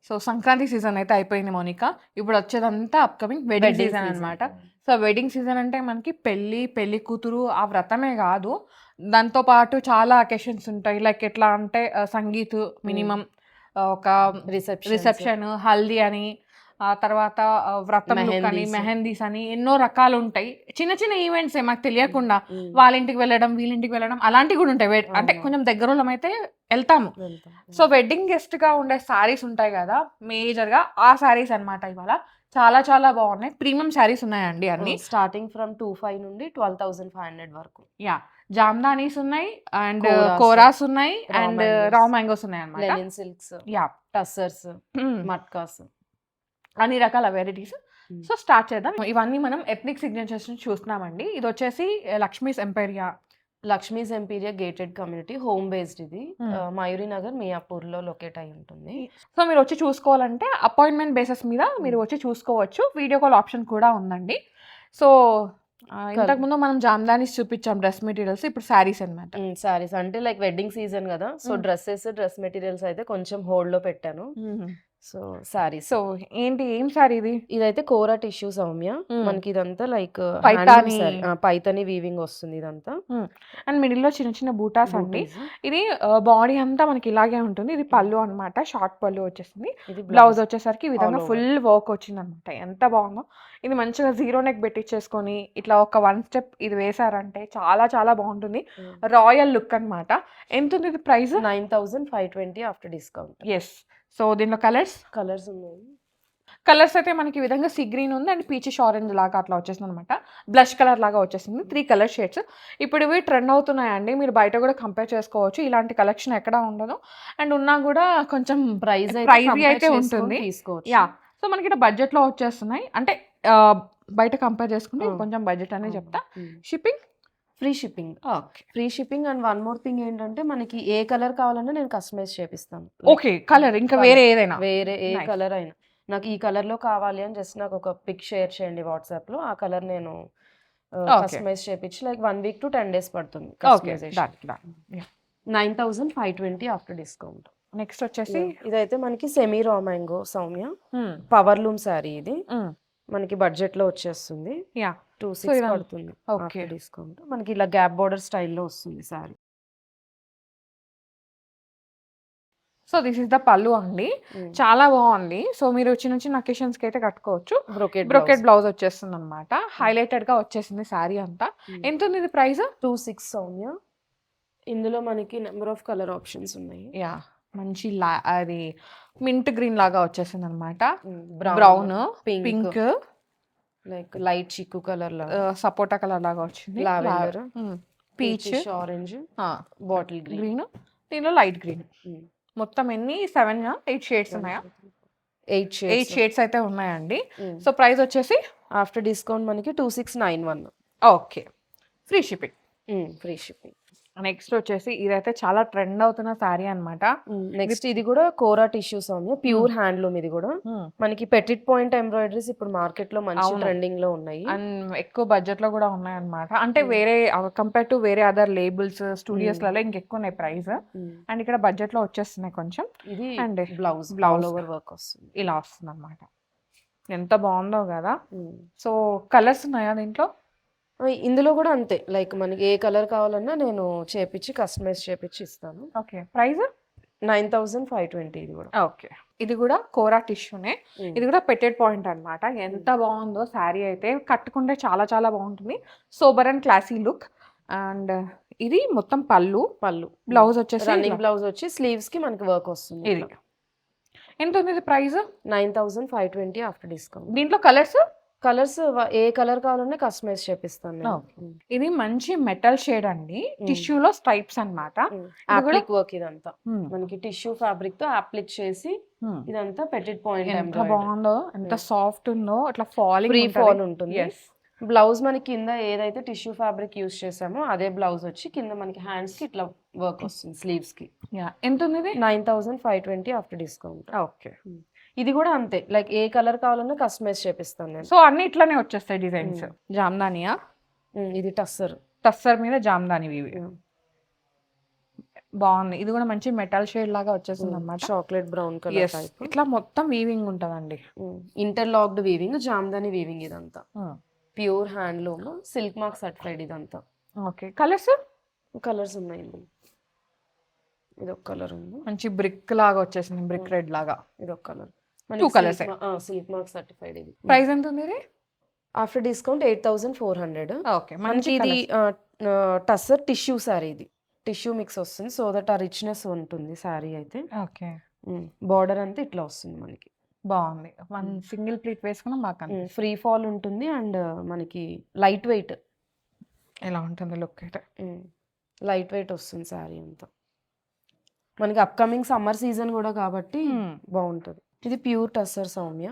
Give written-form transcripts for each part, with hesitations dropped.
So Sankranti season అయితే అయిపోయింది Monica. ఇప్పుడు వచ్చేదంతా అప్కమింగ్ వెడ్డింగ్ సీజన్ అనమాట. సో వెడ్డింగ్ సీజన్ అంటే మనకి పెళ్లి కూతురు ఆ వ్రతమే కాదు, దాంతో పాటు చాలా అకేషన్స్ ఉంటాయి. లైక్ ఎట్లా అంటే సంగీత్ మినిమం, ఒక రిసెప్షన్, హల్దీ అని, ఆ తర్వాత వ్రతం లుక్ అని, మెహందీస్ అని ఎన్నో రకాలు ఉంటాయి. చిన్న చిన్న ఈవెంట్స్ మాకు తెలియకుండా వాళ్ళ ఇంటికి వెళ్ళడం, వీళ్ళింటికి వెళ్ళడం అలాంటివి కూడా ఉంటాయి. అంటే కొంచెం దగ్గరలో అయితే వెళ్తాము. సో వెడ్డింగ్ గెస్ట్ గా ఉండే సారీస్ ఉంటాయి కదా, మేజర్ గా ఆ సారీస్ అన్నమాట. ఇవాళ చాలా చాలా బాగున్నాయి. ప్రీమియం శారీస్ ఉన్నాయండి అన్ని. స్టార్టింగ్ ఫ్రమ్ 25 నుండి 12,500 వరకు. యా, జామ్దానీస్ ఉన్నాయి అండ్ కోరాస్ ఉన్నాయి అండ్ రా మ్యాంగోస్ ఉన్నాయి అన్నమాట. లెనిన్ సిల్క్స్, యా, టస్సర్స్, మట్కాస్, అన్ని రకాల వెరైటీస్. సో స్టార్ట్ చేద్దాం. ఇవన్నీ మనం ఎథ్నిక్ సిగ్నేచర్స్ చూస్తున్నామండి. ఇది వచ్చేసి లక్ష్మీస్ ఎంపైరియా. లక్ష్మీస్ ఎంపీరియా గేటెడ్ కమ్యూనిటీ, హోమ్ బేస్డ్. ఇది మయూరి నగర్ మియాపూర్లో లొకేట్ అయి ఉంటుంది. సో మీరు వచ్చి చూసుకోవాలంటే అపాయింట్మెంట్ బేసిస్ మీద మీరు వచ్చి చూసుకోవచ్చు. వీడియో కాల్ ఆప్షన్ కూడా ఉందండి. సో ఇంతకుముందు మనం జామ్దానీస్ చూపించాం, డ్రెస్ మెటీరియల్స్. ఇప్పుడు శారీస్ అనమాట. శారీస్ అంటే లైక్ వెడ్డింగ్ సీజన్ కదా, సో డ్రెస్ మెటీరియల్స్ అయితే కొంచెం హోల్డ్ లో పెట్టాను. సో శారీస్. సో ఏంటి, ఏం శారీ ఇది? ఇదైతే కోరా టిష్యూ సౌమ్య. మనకి ఇదంతా లైక్ పైతాని వీవింగ్ వస్తుంది ఇదంతా. అండ్ మిడిల్ లో చిన్న చిన్న బూటాస్ అండి. ఇది బాడీ అంతా మనకి ఇలాగే ఉంటుంది. ఇది పళ్ళు అన్నమాట, షార్ట్ పళ్ళు వచ్చేసింది. బ్లౌజ్ వచ్చేసరికి ఈ విధంగా ఫుల్ వర్క్ వచ్చింది అనమాట. ఎంత బాగుందో. ఇది మంచిగా జీరో నెక్ పెట్టించేసుకొని ఇట్లా ఒక 1 స్టెప్ ఇది వేసారంటే చాలా చాలా బాగుంటుంది. రాయల్ లుక్ అన్నమాట. ఎంత ఉంది ఇది price? 9,520 after discount. Yes. So దీనిలో కలర్స్ ఉన్నాయి. కలర్స్ అయితే మనకి ఈ విధంగా సీ గ్రీన్ ఉంది అండ్ పీచిష్ ఆరెంజ్ లాగా అట్లా వచ్చేసింది అనమాట. బ్లష్ కలర్ లాగా వచ్చేసింది. 3 కలర్ షేడ్స్. ఇప్పుడు ఇవి ట్రెండ్ అవుతున్నాయండి. మీరు బయట కూడా కంపేర్ చేసుకోవచ్చు. ఇలాంటి కలెక్షన్ ఎక్కడ ఉండదు. అండ్ ఉన్నా కూడా కొంచెం ప్రైజ్ అయితే ఉంటుంది. యా. సో మనకి ఇక్కడ బడ్జెట్లో వచ్చేస్తున్నాయి. అంటే బయట కంపేర్ చేసుకుంటే కొంచెం బడ్జెట్ అనే చెప్తా. Free shipping. Free shipping. And one more thing ఏంటంటే మనకి ఏ కలర్ కావాలన్నా నేను కస్టమైజ్ చేపిస్తాను. ఓకే, కలర్ ఇంకా వేరే ఏదైనా, వేరే ఏ కలర్ అయినా, నాకు ఈ కలర్ లో కావాలి అని జస్ట్ నాకు ఒక పిక్ షేర్ చేయండి వాట్సాప్ లో. ఆ కలర్ నేను కస్టమైజ్ చేపించి లైక్ 1 week to 10 days పడుతుంది కస్టమైజేషన్. 9,520 after discount. నెక్స్ట్ వచ్చేసి ఇదైతే మనకి semi raw mango Soumya power loom sari. ఇది మనకి బడ్జెట్ లో వచ్చేస్తుంది. 2,600 పడుతుంది ఆఫ్టర్ డిస్కౌంట్. మనకి ఇలా గ్యాప్ బోర్డర్ స్టైల్లో వస్తుంది sari. So this is the పళ్ళు అండి. చాలా బాగుంది. సో మీరు చిన్న చిన్న అకేషన్స్ కి అయితే కట్టుకోవచ్చు. బ్రోకెట్ బ్లౌజ్ వచ్చేస్తుంది అనమాట. హైలైటెడ్ గా వచ్చేసింది శారీ అంతా. ఎంత ఉంది ఇది ప్రైస్? 2,600 సౌమ్య. ఇందులో మనకి నెంబర్ ఆఫ్ కలర్ ఆప్షన్స్ ఉన్నాయి. యా, మంచి అది మింట్ గ్రీన్ లాగా వచ్చేసింది అనమాట. బ్రౌన్, పింక్, లైక్ లైట్ చిక్కు కలర్ లాగా, సపోటా కలర్ లాగా వచ్చింది. Lavender, peach, orange, bottle green, దీనిలో లైట్ గ్రీన్. మొత్తం ఎన్ని 8 షేడ్స్ ఉన్నాయా? 8 షేడ్స్ అయితే ఉన్నాయండి. సో ప్రైస్ వచ్చేసి ఆఫ్టర్ డిస్కౌంట్ మనకి 2,691. Okay, free shipping. నెక్స్ట్ వచ్చేసి ఇదైతే చాలా ట్రెండ్ అవుతున్న శారీ అన్నమాట. నెక్స్ట్ ఇది కూడా కోరా టిష్యూ సౌమ్య, ప్యూర్ హ్యాండ్లూమ్. ఇది కూడా మనకి పెటిట్ పాయింట్ ఎంబ్రాయిడరీస్ ఇప్పుడు మార్కెట్ లో మంచి ట్రెండింగ్ లో ఉన్నాయి అండ్ ఎక్కువ బడ్జెట్ లో కూడా ఉన్నాయి అన్నమాట. అంటే వేరే కంపేర్ టు వేరే అదర్ లేబుల్స్ స్టూడియోస్ లలో ఇంకెక్కువ ఉన్నాయి ప్రైస్. అండ్ ఇక్కడ బడ్జెట్ లో వచ్చేస్తున్నాయి కొంచెం. ఇది అండ్ బ్లౌజ్ ఓవర్ వర్క్ వస్తుంది, ఇలా వస్తుంది అన్నమాట. ఎంత బాగుందో కదా. సో కలర్స్ ఉన్నాయా దీంట్లో? ఇందులో కూడా అంతే, లైక్ మనకి ఏ కలర్ కావాలన్నా నేను చేపించి కస్టమైజ్ చేపించి ఇస్తాను. Okay, price 9,520. ఇది కూడా ఓకే. ఇది కూడా కోరా టిష్యూనే. ఇది కూడా పెట్టెడ్ పాయింట్ అన్నమాట. ఎంత బాగుందో శారీ అయితే, కట్టుకుంటే చాలా చాలా బాగుంటుంది. Sober and classy look. And ఇది మొత్తం పళ్ళు. బ్లౌజ్ వచ్చేసి రన్నింగ్ బ్లౌజ్ వచ్చి స్లీవ్స్ కి మనకి వర్క్ వస్తుంది. ఇది ఎంత ఉంది ఇది ప్రైస్? 9,520 after discount. దీంట్లో కలర్స్ ఏ కలర్ కావాలన్నా కస్టమైజ్ చేపిస్తాను. ఇది మంచి మెటల్ షేడ్ అండి. టిష్యూలో స్ట్రైప్స్ అన్నమాట. అప్లిక్ వర్క్ ఇదంతా మనకి టిష్యూ ఫ్యాబ్రిక్ తో అప్లిక్ చేసి ఇదంతా పెటిట్ పాయింట్. ఎంత బాగుందో, ఎంత సాఫ్ట్ ఉందో, అట్లా ఫ్రీ ఫాల్ ఉంటుంది. బ్లౌజ్ మనకి కింద ఏదైతే టిష్యూ ఫ్యాబ్రిక్ యూస్ చేసామో అదే బ్లౌజ్ వచ్చి కింద మనకి హ్యాండ్స్ కి ఇట్లా వర్క్ వస్తుంది స్లీవ్స్ కి. ఎంత ఉంది? 9,520 ఆఫ్టర్ డిస్కౌంట్. ఓకే. ఇది కూడా అంతే, లైక్ ఏ కలర్ కావాలన్నా కస్టమైజ్ చేపిస్తాను నేను. సో అన్ని ఇట్లానే వచ్చేస్తాయి డిజైన్స్. జామ్దానియా? ఇది టస్సర్ మీద జామ్దాని. బాగుంది. ఇది కూడా మంచి మెటల్ షేడ్ లాగా వచ్చేసింది అనమాట. Chocolate brown colour type. ఇట్లా మొత్తం వీవింగ్ ఉంటదండి. ఇంటర్లాక్డ్ వీవింగ్, జామ్దాని వీవింగ్ ఇదంతా. Pure handloom, silk mark certified ఇదంతా. ఓకే, కలర్స్ కలర్స్ ఉన్నాయండి. ఇది ఒక కలర్ ఉంది, మంచి బ్రిక్ లాగా వచ్చేసింది, బ్రిక్ రెడ్ లాగా. ఇది ఒక colour. 2 colours. Silk mark certified. ఇది ప్రైస్ ఎంత ఉంది ఇది? After discount 8400. ఓకే, మనకి ఇది టస్సర్ టిష్యూ సారీ. ఇది టిష్యూ మిక్స్ వస్తుంది, సో దట్ ఆ రిచ్నెస్ ఉంటుంది సారీ అయితే. ఓకే, బార్డర్ అంతా ఇట్లా వస్తుంది మనకి. బాగుంది. వన్ సింగిల్ ప్లీట్ వేసుకున్నా బాగా ఫ్రీ ఫాల్ ఉంటుంది అండ్ మనకి లైట్ వెయిట్. ఎలా ఉంటుంది లుక్ అయితే? లైట్ వెయిట్ వస్తుంది సారీ అంతా. మనకి అప్కమింగ్ సమ్మర్ సీజన్ కూడా కాబట్టి బాగుంటుంది. ఇది ప్యూర్ టస్సర్ సౌమ్య.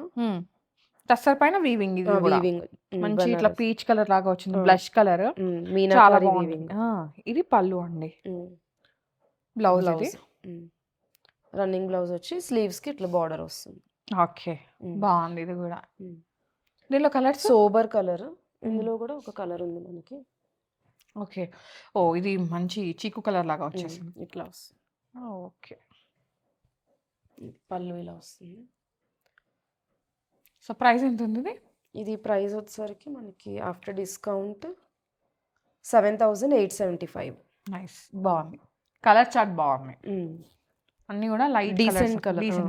టస్సర్ పైన వీవింగ్. ఇది కూడా వీవింగ్ మంచి ఇట్లా పీచ్ కలర్ లాగా వచ్చింది, బ్లష్ కలర్. చాలా బాగుంది. ఇది పళ్ళు అండి. బ్లౌజ్ రన్నింగ్ బ్లౌజ్ వచ్చి స్లీవ్స్ కి ఇట్లా బార్డర్ వస్తుంది. ఓకే, బాగుంది. ఇది కూడా దీనిలో కలర్ సోబర్ కలర్. ఇందులో కూడా ఒక కలర్ ఉంది మనకి. ఓకే, ఓ ఇది మంచి చీకు కలర్ లాగా వచ్చేసింది. ఇట్లా వస్తుంది. ఓకే, పళ్ళు ఇలా వస్తుంది. సో ప్రైస్ ఎంత ఉంది ఇది? ఇది ప్రైస్ వచ్చేసరికి మనకి ఆఫ్టర్ డిస్కౌంట్ 7875. నైస్, బాగుంది. కలర్ చార్ట్ బాగుంది. అన్ని కూడా లైట్ డీసెంట్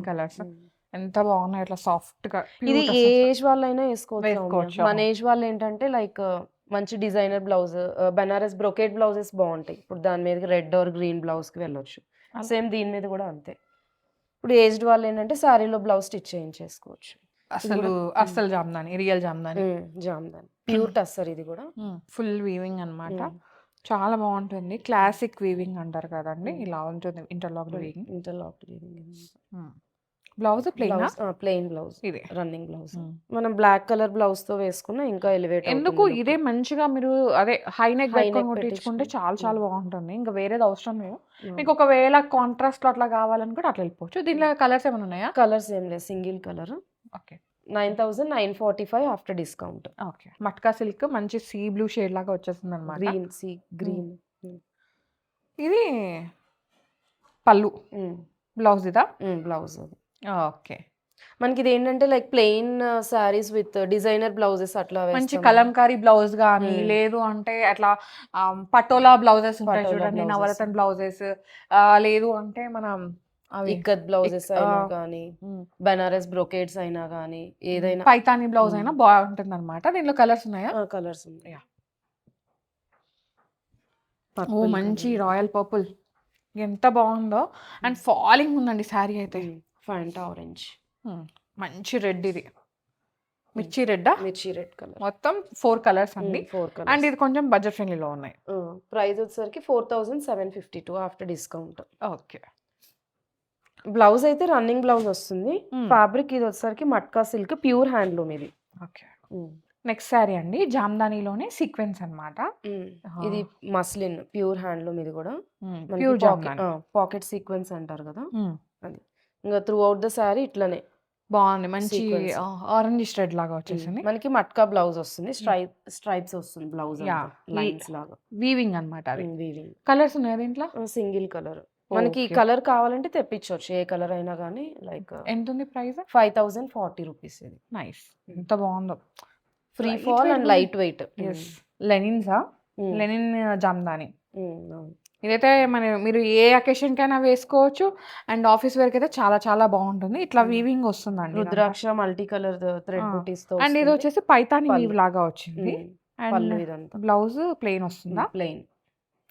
కలర్స్. ఎంత బాగున్నాయి, ఇట్లా సాఫ్ట్ గా. ఇది ఏ ఏజ్ వాళ్ళైనా వేసుకోవచ్చు. మన ఏజ్ వాళ్ళు ఏంటంటే లైక్ మంచి designer blouse, Banaras brocade blouses బాగుంటాయి. ఇప్పుడు దాని మీద రెడ్ ఆర్ గ్రీన్ బ్లౌజ్ కి వెళ్ళొచ్చు. సేమ్ దీని మీద కూడా అంతే. ఇప్పుడు ఏజ్డ్ వాళ్ళు ఏంటంటే సారీలో బ్లౌజ్ స్టిచ్ చేయించేసుకోవచ్చు. అసలు జామ్దాని, రియల్ జామ్దాని. ప్యూర్ టస్సర్. ఇది కూడా ఫుల్ వీవింగ్ అన్నమాట. చాలా బాగుంటుంది. క్లాసిక్ వీవింగ్ అంటారు కదండి, ఇలా ఉంటుంది. Interlocked weaving. Blouse plain blouse. ఇది రన్నింగ్ బ్లౌజ్. మనం బ్లాక్ కలర్ బ్లౌజ్ తో వేసుకున్నా ఇంకా ఎలివేట్. ఎందుకు ఇదే మంచిగా మీరు అదే హై నెక్ కుట్టించుకుంటే చాలా చాలా బాగుంటుంది. ఇంకా వేరేది అవసరం లేదు. మీకు ఒకవేళ కాంట్రాస్ట్ లో అట్లా కావాలని కూడా అట్లా వెళ్ళిపోవచ్చు. దీనిలో కలర్స్ ఏమైనా ఉన్నాయా? కలర్స్ ఏం లేదు, single colour. Okay, 9945 after discount. Okay, matka silk మంచి సీ బ్లూ షేడ్ లాగా వచ్చేస్తుంది అనమాట. గ్రీన్. ఇది పళ్ళు, బ్లౌజ్ ఇదా? బ్లౌజ్ అది. ఓకే, మనకి ఇది ఏంటంటే like plain saris with designer blouses అట్లా మంచి కలంకారీ బ్లౌజ్ గానీ, లేదు అంటే అట్లా పటోలా బ్లౌజెస్ ఉంటాయి చూడండి, నవరత్న బ్లౌజెస్. లేదు అంటే మనం ఇక్కత్ బ్లౌజెస్ అయినా కానీ, బనారస్ బ్రొకేట్స్ అయినా కానీ, ఏదైనా పైతానీ బ్లౌజ్ అయినా బాగుంటుంది అనమాట. దీనిలో కలర్స్ ఉన్నాయా? కలర్స్ ఉన్నాయి. మంచి రాయల్ పర్పుల్, ఎంత బాగుందో. అండ్ ఫాలింగ్ ఉందండి శారీ అయితే. ఫాంటా ఆరెంజ్, మంచి రెడ్. ఇది మిర్చి రెడ్. మిర్చి రెడ్ కలర్. మొత్తం 4 కలర్స్ అండి. 4 కలర్స్. అండ్ ఇది కొంచెం బడ్జెట్ ఫ్రెండ్లీలో ఉన్నాయి. ప్రైస్ వచ్చేసరికి 4752 ఆఫ్టర్ డిస్కౌంట్. ఓకే, బ్లౌజ్ అయితే రన్నింగ్ బ్లౌజ్ వస్తుంది. ఫ్యాబ్రిక్ ఇది వచ్చేసరికి మట్కా సిల్క్, ప్యూర్ హ్యాండ్లూమ్ ఇది. ఓకే, నెక్స్ట్ శారీ అండి జామ్దానిలోనే సీక్వెన్స్ అన్నమాట. ఇది మస్లిన్, ప్యూర్ హ్యాండ్లూమ్. ఇది కూడా ప్యూర్ పాకెట్ సీక్వెన్స్ అంటారు కదా అది. ఇంకా త్రూ అవుట్ ద శారీ ఇట్లానే బాగుంది. మంచి ఆరెంజ్ రెడ్ లాగా వచ్చేసింది. మనకి మట్కా బ్లౌజ్ వస్తుంది, స్ట్రైప్స్ వస్తుంది బ్లౌజ్, లైన్స్ లాగా వీవింగ్ అన్నమాట. అది వీవింగ్. కలర్స్ ఉన్నాయి దీంట్లో? Single colour. మనకి ఈ కలర్ కావాలంటే తెప్పించవచ్చు, ఏ కలర్ అయినా కానీ. లైక్ ఎంత ఉంది ప్రైస్? 5040 రూపీస్. ఇది నైస్, ఎంత బాగుందో. Free fall and light weight. లెనిన్సా? లెనిన్ జామ్దాని. ఇదైతే మీరు ఏ అకేషన్ కైనా వేసుకోవచ్చు. అండ్ ఆఫీస్ వేర్ అయితే చాలా చాలా బాగుంటుంది. ఇట్లా వీవింగ్ వస్తుందండి, రుద్రాక్ష మల్టీ కలర్ థ్రెడ్ బూటీస్ తో. అండ్ ఇది వచ్చేసి పైతాని వీవ్ లాగా వచ్చింది. పళ్ళు ఇదంతా. బ్లౌజ్ ప్లెయిన్ వస్తుందా? ప్లెయిన్.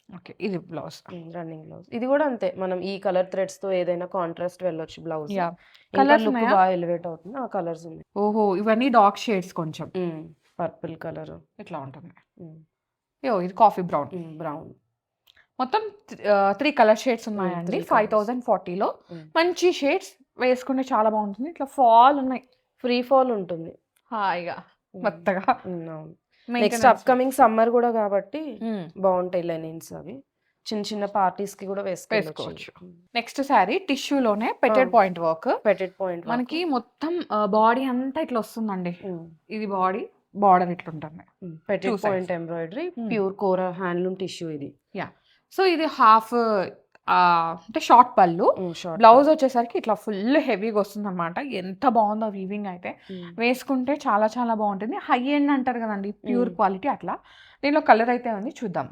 ఓకే, ఇది బ్లౌజ్, రన్నింగ్ బ్లౌజ్. ఇది కూడా అంతే, మనం ఈ కలర్ థ్రెడ్స్ తో ఏదైనా కాంట్రాస్ట్ వెళ్ళొచ్చు బ్లౌజ్. కలర్స్ లుక్ బాగా ఎలివేట్ అవుతుంది. ఆ కలర్స్ ఉన్నాయి. ఓహో, ఇవన్నీ డార్క్ షేడ్స్. కొంచెం పర్పుల్ కలర్ ఇట్లా ఉంటుంది. ఇది కాఫీ బ్రౌన్. మొత్తం 3 కలర్ షేడ్స్ ఉన్నాయండి. 5040లో మంచి షేడ్స్ వేసుకుంటే చాలా బాగుంటుంది. ఇట్లా ఫాల్ ఉన్నాయి, ఫ్రీ ఫాల్ ఉంటుంది హాయిగా మెత్తగా. నెక్స్ట్ అప్కమింగ్ సమ్మర్ కూడా కాబట్టి బాగుంటాయి లెనిన్స్. అవి చిన్న చిన్న పార్టీస్ కి కూడా వేసుకోవచ్చు. నెక్స్ట్ శారీ టిష్యూలోనే petit point work. Petit point మనకి మొత్తం బాడీ అంతా ఇట్లా వస్తుందండి. ఇది బాడీ, బార్డర్ ఇట్లా ఉంటుంది. పెటెడ్ పాయింట్ ఎంబ్రాయిడరీ, ప్యూర్ కోరా హ్యాండ్లూమ్ టిష్యూ ఇది. సో ఇది హాఫ్ అంటే షార్ట్ పళ్ళు, షార్ట్ బ్లౌజ్ వచ్చేసరికి ఇట్లా ఫుల్ హెవీగా వస్తుంది అనమాట. ఎంత బాగుందో వీవింగ్ అయితే, వేసుకుంటే చాలా చాలా బాగుంటుంది. హై ఎండ్ అంటారు కదండి, ప్యూర్ క్వాలిటీ అట్లా. దీనిలో కలర్ అయితే ఉంది, చూద్దాం.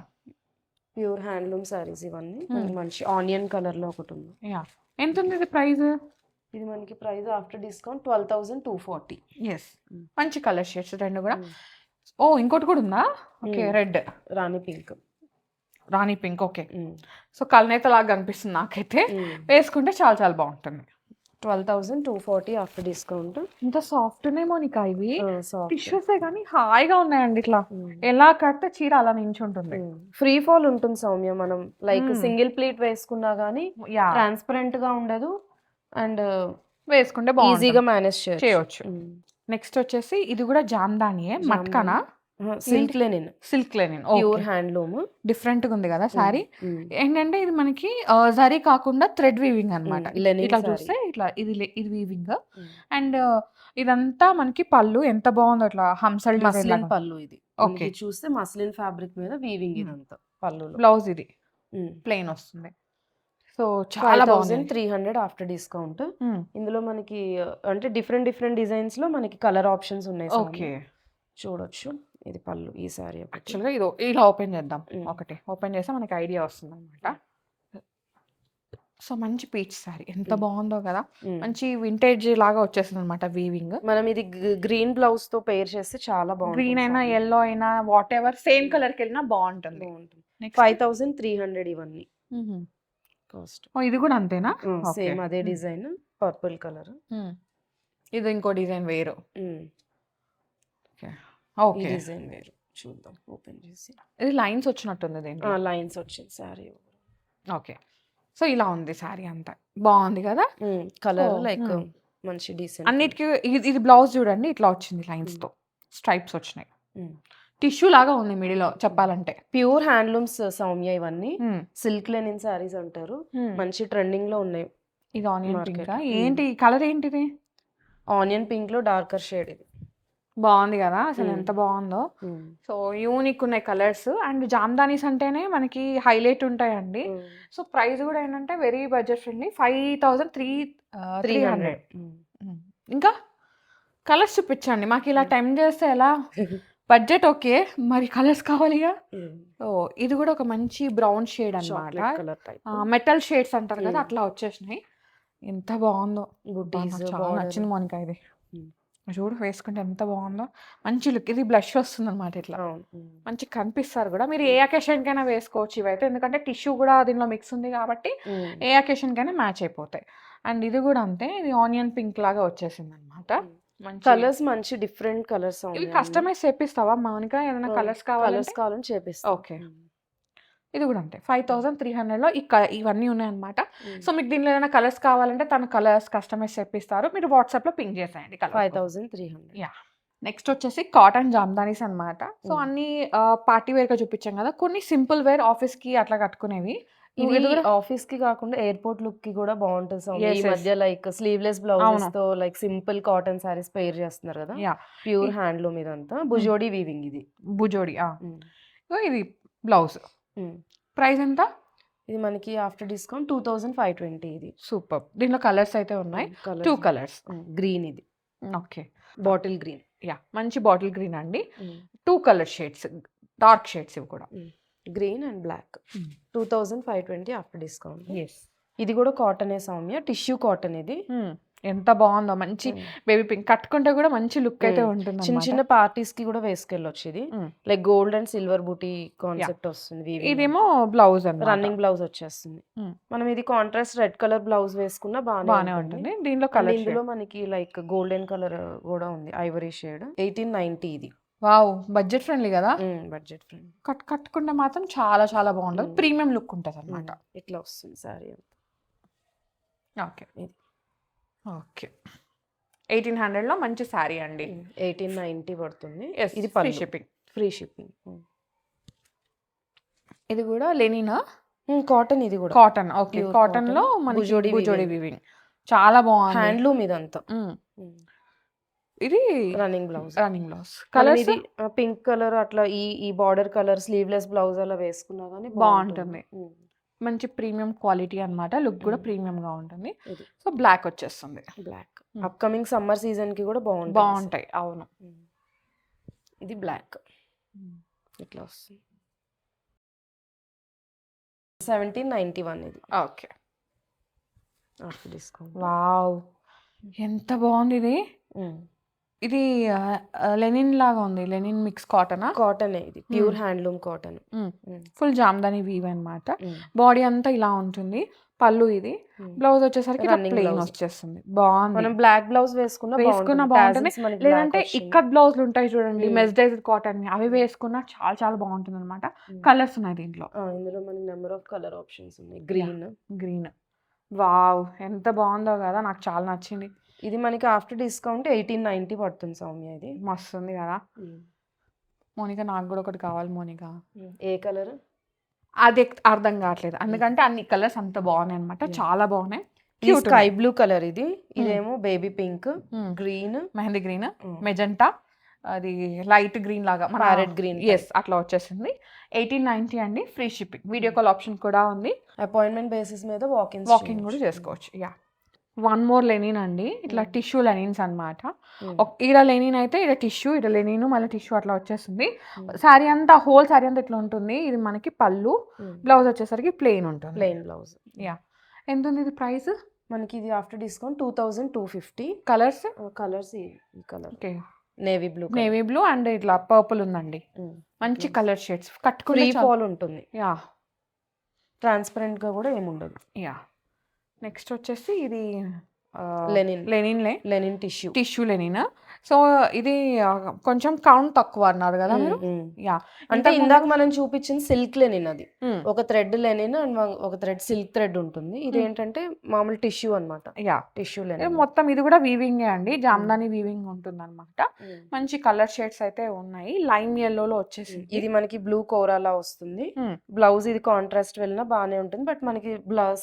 ప్యూర్ హ్యాండ్లూమ్ సారీస్ ఇవన్నీ. మంచి ఆనియన్ కలర్ లో ఒకటి ఉంది. యా, ఎంత ఉంది ఇది ప్రైస్? ఇది మనకి ప్రైస్ ఆఫ్టర్ డిస్కౌంట్ 12,240. ఎస్, మంచి కలర్ షేడ్స్ రెండు కూడా. ఓ ఇంకోటి కూడా ఉందా? ఓకే, రెడ్, రాణి పింక్. రాణి పింక్, ఓకే. సో కలనేత లాగా కనిపిస్తుంది నాకైతే, వేసుకుంటే చాలా చాలా బాగుంటుంది. 12,240 ఆఫ్టర్ డిస్కౌంట్. ఇంత సాఫ్ట్ ఉన్నాయేమో నీకు ఇవి, టిష్యూసే కానీ హాయిగా ఉన్నాయండి. ఇట్లా ఎలా కడితే చీర అలా నించుంటుంది. ఫ్రీ ఫాల్ ఉంటుంది సౌమ్య. మనం లైక్ సింగిల్ ప్లీట్ వేసుకున్నా గానీ ట్రాన్స్పరెంట్ గా ఉండదు, అండ్ వేసుకుంటే ఈజీగా మేనేజ్ చేయొచ్చు. నెక్స్ట్ వచ్చేసి ఇది కూడా జామ్దానియే, మట్కానా, silk linen. Silk linen, pure handloom. Different గా ఉంది కదా సారీ. ఏంటంటే ఇది మనకి జరీ కాకుండా థ్రెడ్ వీవింగ్ అనమాట. ఇట్లా చూస్తే ఇట్లా ఇది వీవింగ్. అండ్ ఇదంతా మనకి పళ్ళు ఎంత బాగుందో, అట్లా హంసల్ మస్లిన్ పళ్ళు. ఇది ఓకే, చూస్తే మస్లిన్ ఫ్యాబ్రిక్ మీద వీవింగ్ ఇదంతా పళ్ళు. బ్లౌజ్ ఇది ప్లెయిన్ వస్తుంది. సో చాలా 5,300 ఆఫ్టర్ డిస్కౌంట్. ఇందులో మనకి అంటే డిఫరెంట్ డిఫరెంట్ డిజైన్స్ లో మనకి కలర్ ఆప్షన్స్ ఉన్నాయి. ఓకే, చూడొచ్చు. ఇది పళ్ళు ఈ సారీ. యాక్చువల్గా ఇది ఇలా ఓపెన్ చేద్దాం. ఒకటి ఓపెన్ చేస్తే మనకి ఐడియా వస్తుంది అనమాట. సో మంచి పీచ్ సారీ, ఎంత బాగుందో కదా, మంచి వింటేజ్ లాగా వచ్చేస్తుంది అనమాట వీవింగ్. మనం ఇది గ్రీన్ బ్లౌజ్ తో పేర్ చేస్తే చాలా బాగుంటుంది. గ్రీన్ అయినా ఎల్లో అయినా వాట్ ఎవర్ సేమ్ కలర్ కి వెళ్ళినా బాగుంటుంది. 5,300 ఇవన్నీ కాస్ట్. ఇది కూడా అంతేనా? సేమ్ అదే డిజైన్, పర్పుల్ కలర్. ఇది ఇంకో డిజైన్ వేరు. ఓకే, డిజైన్ వేరు. చూద్దాం ఓపెన్ చేసి. ఇది లైన్స్ వచ్చినట్టుంది దీంట్లో. లైన్స్ వచ్చింది సారీ. ఓకే, సో ఇలా ఉంది సారీ అంతా. బాగుంది కదా కలర్, లైక్ మంచి డీసెంట్. అన్నిటికీ ఇది బ్లౌజ్ చూడండి, ఇట్లా వచ్చింది లైన్స్ తో స్ట్రైప్స్ వచ్చినాయి. టిష్యూ లాగా ఉంది మిడిల్ లో చెప్పాలంటే. ప్యూర్ హ్యాండ్లూమ్స్ సౌమ్య ఇవన్నీ. సిల్క్ లెనిన్ సారీస్ అంటారు, మంచి ట్రెండింగ్ లో ఉన్నాయి. ఇది ఆనియన్ పింక్. ఏంటి కలర్ ఏంటిది? ఆనియన్ పింక్ లో డార్కర్ షేడ్. ఇది బాగుంది కదా, అసలు ఎంత బాగుందో. సో యూనిక్ ఉన్నాయి కలర్స్. అండ్ జామ్దానీస్ అంటేనే మనకి హైలైట్ ఉంటాయండి. సో ప్రైస్ కూడా ఏంటంటే వెరీ బడ్జెట్ ఫ్రెండ్లీ, 5,300. ఇంకా కలర్స్ చూపించండి మాకు. ఇలా టైం చేస్తే ఎలా? బడ్జెట్ ఓకే, మరి కలర్స్ కావాలిగా. ఓ ఇది కూడా ఒక మంచి బ్రౌన్ షేడ్ అన్నమాట. మెటల్ షేడ్స్ అంటారు కదా, అట్లా వచ్చేసినాయి. ఎంత బాగుందో, చాలా నచ్చింది మోనికా ఇది. చూడు వేసుకుంటే ఎంత బాగుందో, మంచి లుక్. ఇది బ్లష్ వస్తుంది అనమాట, ఇట్లా మంచి కనిపిస్తారు కూడా. మీరు ఏ అకేషన్ కైనా వేసుకోవచ్చు ఇవైతే, ఎందుకంటే టిష్యూ కూడా దీనిలో మిక్స్ ఉంది కాబట్టి ఏ అకేషన్ కైనా మ్యాచ్ అయిపోతాయి. అండ్ ఇది కూడా అంతే, ఇది ఆనియన్ పింక్ లాగా వచ్చేసింది అనమాట. కలర్స్ మంచి డిఫరెంట్ కలర్స్. ఇవి కస్టమైజ్ చేపిస్తావా మౌనిక? ఏదైనా కలర్స్ కావాలని చేపిస్తా. ఓకే, ఇది కూడా అంతే 5,300లో ఇవన్నీ ఉన్నాయన్నమాట. సో మీకు దీనిలో ఏదైనా కలర్స్ కావాలంటే తన కలర్స్ కస్టమైజ్ చేపిస్తారు, మీరు వాట్సాప్లో పింక్ చేసేయండి. 5,300. యా, నెక్స్ట్ వచ్చేసి కాటన్ జామ్దానీస్ అనమాట. సో అన్ని పార్టీ వేర్గా చూపించాం కదా, కొన్ని సింపుల్ వేర్ ఆఫీస్కి అట్లా కట్టుకునేవి. ఇవి ఆఫీస్ కి కాకుండా ఎయిర్పోర్ట్ లుక్ కి కూడా బాగుంటుంది. ఈ మధ్య లైక్ స్లీవ్లెస్ బ్లౌజెస్ తో లైక్ సింపుల్ కాటన్ సారీస్ పేర్ చేస్తున్నారు కదా. ప్యూర్ హ్యాండ్లూమ్ ఇదంతా. బుజోడి వీవింగ్. ఇది బుజోడి. ఇది బ్లౌజ్ ప్రైస్ ఎంత? ఇది మనకి ఆఫ్టర్ డిస్కౌంట్ 2,520. ఇది సూపర్. దీనిలో కలర్స్ అయితే ఉన్నాయి, 2 కలర్స్. గ్రీన్, ఇది ఓకే, బాటిల్ గ్రీన్. యా, మంచి బాటిల్ గ్రీన్ అండి. 2 కలర్ షేడ్స్, డార్క్ షేడ్స్ ఇవి కూడా, green and black. 2,520 after discount. ఇది కూడా కాటనే సౌమ్య, టిష్యూ కాటన్. ఇది ఎంత బాగుందో, మంచి బేబీ పింక్. కట్టుకుంటే కూడా మంచి లుక్ అయితే ఉంటుంది. చిన్న చిన్న పార్టీస్ కి కూడా వేసుకెళ్ళొచ్చు. ఇది లైక్ గోల్డ్ అండ్ సిల్వర్ బూటీ కాన్సెప్ట్ వస్తుంది. ఇదేమో బ్లౌజ్, రన్నింగ్ బ్లౌజ్ వచ్చేస్తుంది. మనం ఇది కాంట్రాస్ట్ రెడ్ కలర్ బ్లౌజ్ వేసుకున్నా బాగానే ఉంటుంది. దీనిలో కలర్, ఇందులో మనకి లైక్ గోల్డెన్ కలర్ కూడా ఉంది, ఐవరీ షేడ్. 1,890 ఇది. వావ్, బడ్జెట్ ఫ్రెండ్లీ కదా. Budget friendly. కట్టుకుంటే మాత్రం చాలా చాలా బాగుంటుంది, ప్రీమియం లుక్ ఉంటుంది అనమాట. ఇట్లా వస్తుంది సారీ. ఓకే ఓకే, 1,800లో మంచి శారీ అండి. 1,890 పడుతుంది. ఇది ఫ్రీ షిప్పింగ్. Free shipping. ఇది కూడా లెనినా? కాటన్. ఇది కూడా కాటన్. ఓకే, కాటన్ లో బుజోడి వీవింగ్ చాలా బాగుంది. హ్యాండ్లూమ్ ఇదంతా. ఇది రన్నింగ్ బ్లౌజ్. కలర్ ఇది పింక్ కలర్ అట్లా ఈ బార్డర్ కలర్ స్లీవ్లెస్ బ్లౌజ్ అలా వేసుకున్నా కానీ బాగుంటుంది. మంచి ప్రీమియం క్వాలిటీ అన్నమాట. లుక్ కూడా ప్రీమియంగా ఉంటుంది. ఇది సో బ్లాక్ వచ్చేస్తుంది. బ్లాక్ అప్కమింగ్ సమ్మర్ సీజన్ కి కూడా బాగుంటుంది. బాగుంటాయి. అవును. ఇది బ్లాక్ ఇట్లా వస్తుంది. 1791 ఇది. ఓకే. After discount. వావ్, ఎంత బాగుంది ఇది. ఇది లెనిన్ లాగా ఉంది. లెనిన్ మిక్స్ కాటనా? కాటన్ ఇది pure handloom cotton. Full Jamdani weave అన్నమాట. బాడీ అంతా ఇలా ఉంటుంది. పళ్ళు ఇది. బ్లౌజ్ వచ్చేసరికి Running ప్లెయిన్ blouse. వచ్చేస్తుంది. బాగుంది. మనం బ్లాక్ బ్లౌజ్ వేసుకున్న బాగుంటుంది. లేదంటే ఇక్కత్ బ్లౌజ్లు ఉంటాయి చూడండి, Hmm. మెస్డైజ్డ్ కాటన్, అవి వేసుకున్నా చాలా చాలా బాగుంటుంది అనమాట. కలర్స్ ఉన్నాయి దీంట్లో. ఇందులో మనకి నెంబర్ ఆఫ్ కలర్ ఆప్షన్స్ ఉన్నాయి. గ్రీన్. గ్రీన్. వావ్, ఎంత బాగుందో కదా, నాకు చాలా నచ్చింది. ఇది మనకి ఆఫ్టర్ డిస్కౌంట్ 1890 పడుతుంది సౌమ్య. ఇది మస్తు ఉంది కదా. మోనికా, నాకు కూడా ఒకటి కావాలి మోనికా. ఏ కలర్? అది అర్థం కావట్లేదు, ఎందుకంటే అన్ని కలర్స్ అంత బాగున్నాయి అనమాట. చాలా బాగున్నాయి. స్కై బ్లూ కలర్ ఇది. ఇదేమో baby pink, green, mehndi green, magenta, అది లైట్ గ్రీన్ లాగా, ప్యారెట్ గ్రీన్. ఎస్, అట్లా వచ్చేసింది. 1890 అండి. Free shipping. Video call option కూడా ఉంది. అపాయింట్మెంట్ బేసిస్ మీద వాకింగ్ కూడా చేసుకోవచ్చు. యా. వన్ మోర్ లెనిన్ అండి. ఇట్లా టిష్యూ లెనిన్స్ అనమాట. ఈడ లెనిన్ అయితే ఇడ టిష్యూ, ఇడ లెనిన్, మళ్ళీ టిష్యూ అట్లా వచ్చేస్తుంది. శారీ అంతా, హోల్ శారీ అంతా ఇట్లా ఉంటుంది. ఇది మనకి పళ్ళు. బ్లౌజ్ వచ్చేసరికి ప్లెయిన్ ఉంటుంది. Plain blouse. యా. ఎంత ఉంది ఇది ప్రైస్? మనకి ఇది ఆఫ్టర్ డిస్కౌంట్ 2250. కలర్స్? కలర్స్ ఈ colour okay. Navy blue. Navy blue and ఇట్లా పర్పుల్ ఉందండి. మంచి కలర్ షేడ్స్. కట్టుకుని ఫ్రీ ఫాల్ ఉంటుంది. యా. ట్రాన్స్పరెంట్ గా కూడా ఏముండదు. యా. నెక్స్ట్ వచ్చేసి ఇది లెనిన్ టిష్యూ లెనిన్. సో ఇది కొంచెం కౌంట్ తక్కువ అన్నారు కదా మీరు. యా. అంటే ఇందాక మనం చూపించింది సిల్క్ లెనిన్. అది ఒక థ్రెడ్ లెనిన్ అండ్ ఒక థ్రెడ్ సిల్క్ థ్రెడ్ ఉంటుంది. ఇది ఏంటంటే మామూలు టిష్యూ అన్నమాట. Yeah, tissue linen. మొత్తం ఇది కూడా వీవింగ్ అండి. జామ్దాని వీవింగ్ ఉంటుంది అనమాట. మంచి కలర్ షేడ్స్ అయితే ఉన్నాయి. లైమ్ ఎల్లోలో వచ్చేసి ఇది మనకి బ్లూ కోరాలా వస్తుంది. బ్లౌజ్ ఇది కాంట్రాస్ట్ వెళ్ళినా బాగానే ఉంటుంది. బట్ మనకి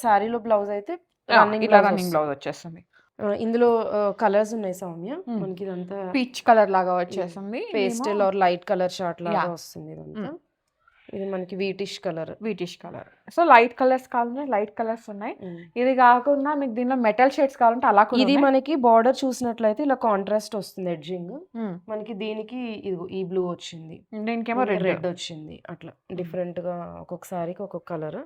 శారీలో బ్లౌజ్ అయితే రన్నింగ్ బ్లౌజ్ వచ్చేస్తుంది. ఇందులో కలర్స్ ఉన్నాయి సౌమ్య. మనకి ఇదంతా పీచ్ కలర్ లాగా వచ్చేసింది. Pastel or light colour short లాగా వస్తుంది ఇదంతా. ఇది మనకి whitish colour. So light colours కావాలంటే లైట్ కలర్స్ ఉన్నాయి. ఇది కాకుండా మీకు దీనిలో మెటల్ షేడ్స్ కావాలంటే అలా కూడా. ఇది మనకి బార్డర్ చూసినట్లయితే ఇలా కాంట్రాస్ట్ వస్తుంది ఎడ్జింగ్. మనకి దీనికి ఈ బ్లూ వచ్చింది, దీనికేమో రెడ్ వచ్చింది. అట్లా డిఫరెంట్ గా ఒక్కొక్కసారికి ఒక్కొక్క కలర్.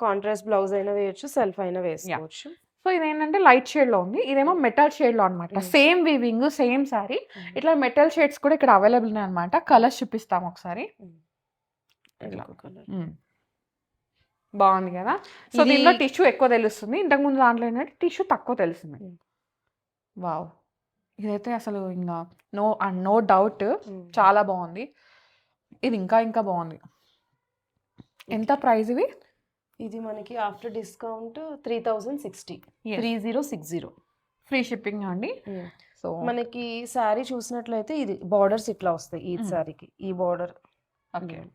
కాంట్రాస్ట్ బ్లౌజ్ అయినా వేయచ్చు, సెల్ఫ్ అయినా వేసుకోవచ్చు. సో ఇదేంటంటే లైట్ షేడ్ లో ఉంది. ఇదేమో మెటల్ షేడ్ లో అనమాట. Same weaving, same sorry. ఇట్లా మెటల్ షేడ్స్ కూడా ఇక్కడ అవైలబుల్ ఉన్నాయి అనమాట. కలర్స్ చూపిస్తాం ఒకసారి. బాగుంది కదా. సో దీనిలో టిష్యూ ఎక్కువ తెలుస్తుంది. ఇంతకు ముందు దాంట్లో ఏంటంటే టిష్యూ తక్కువ తెలుస్తుంది. వావ్, ఇదైతే అసలు ఇంకా నో డౌట్ చాలా బాగుంది. ఇది ఇంకా బాగుంది. ఎంత ప్రైస్ ఇవి? ఇది మనకి ఆఫ్టర్ డిస్కౌంట్ 3060. 3060 ఫ్రీ షిప్పింగ్ అండి. సో మనకి శారీ చూసినట్లయితే ఇది బార్డర్స్ ఇట్లా వస్తాయి. ఈ శారీకి ఈ బార్డర్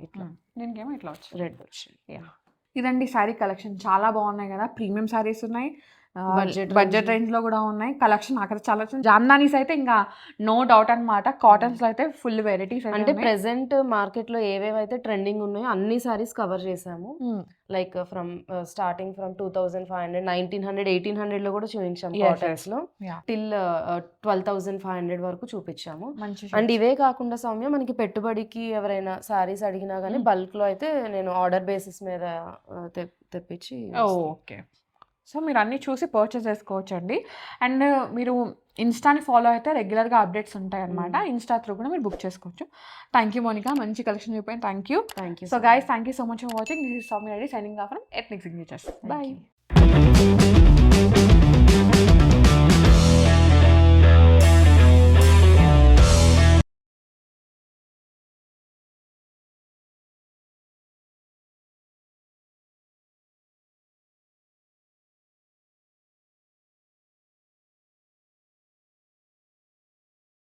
ఇట్లా, దీనికేమో ఇట్లా వచ్చింది, రెడ్ వచ్చింది. ఇదండి శారీ కలెక్షన్. చాలా బాగున్నాయి కదా. ప్రీమియం శారీస్ ఉన్నాయి, బడ్జెట్ రేంజ్ లో కూడా ఉన్నాయి. కలెక్షన్ అక్కడ చాలా. జామ్దానీస్ అయితే ఇంకా నో డౌట్ అనమాట. కాటన్స్ లో అయితే ఫుల్ వెరైటీస్. అంటే ప్రెసెంట్ మార్కెట్ లో ఏవేవైతే ట్రెండింగ్ ఉన్నాయో అన్ని సారీస్ కవర్ చేసాము. లైక్ ఫ్రమ్ స్టార్టింగ్ ఫ్రమ్ 2500, 1900, 1800 లో కూడా చూపించాము కాటన్స్ లో. టిల్ 12,500 వరకు చూపించాము. అండ్ ఇవే కాకుండా సౌమ్య మనకి పెట్టుబడికి ఎవరైనా సారీస్ అడిగినా కానీ బల్క్ లో అయితే నేను ఆర్డర్ బేసిస్ మీద తెప్పించి. ఓకే. సో మీరు అన్నీ చూసి పర్చేస్ చేసుకోవచ్చు అండి. అండ్ మీరు ఇన్స్టాని ఫాలో అయితే రెగ్యులర్గా అప్డేట్స్ ఉంటాయి అనమాట. ఇన్స్టా త్రూ కూడా మీరు బుక్ చేసుకోవచ్చు. థ్యాంక్ యూ మోనికా, మంచి కలెక్షన్ చూపాను. Thank you. So guys, thank you so much for watching. This is Soumya Reddy signing off from Ethnic Signatures. By.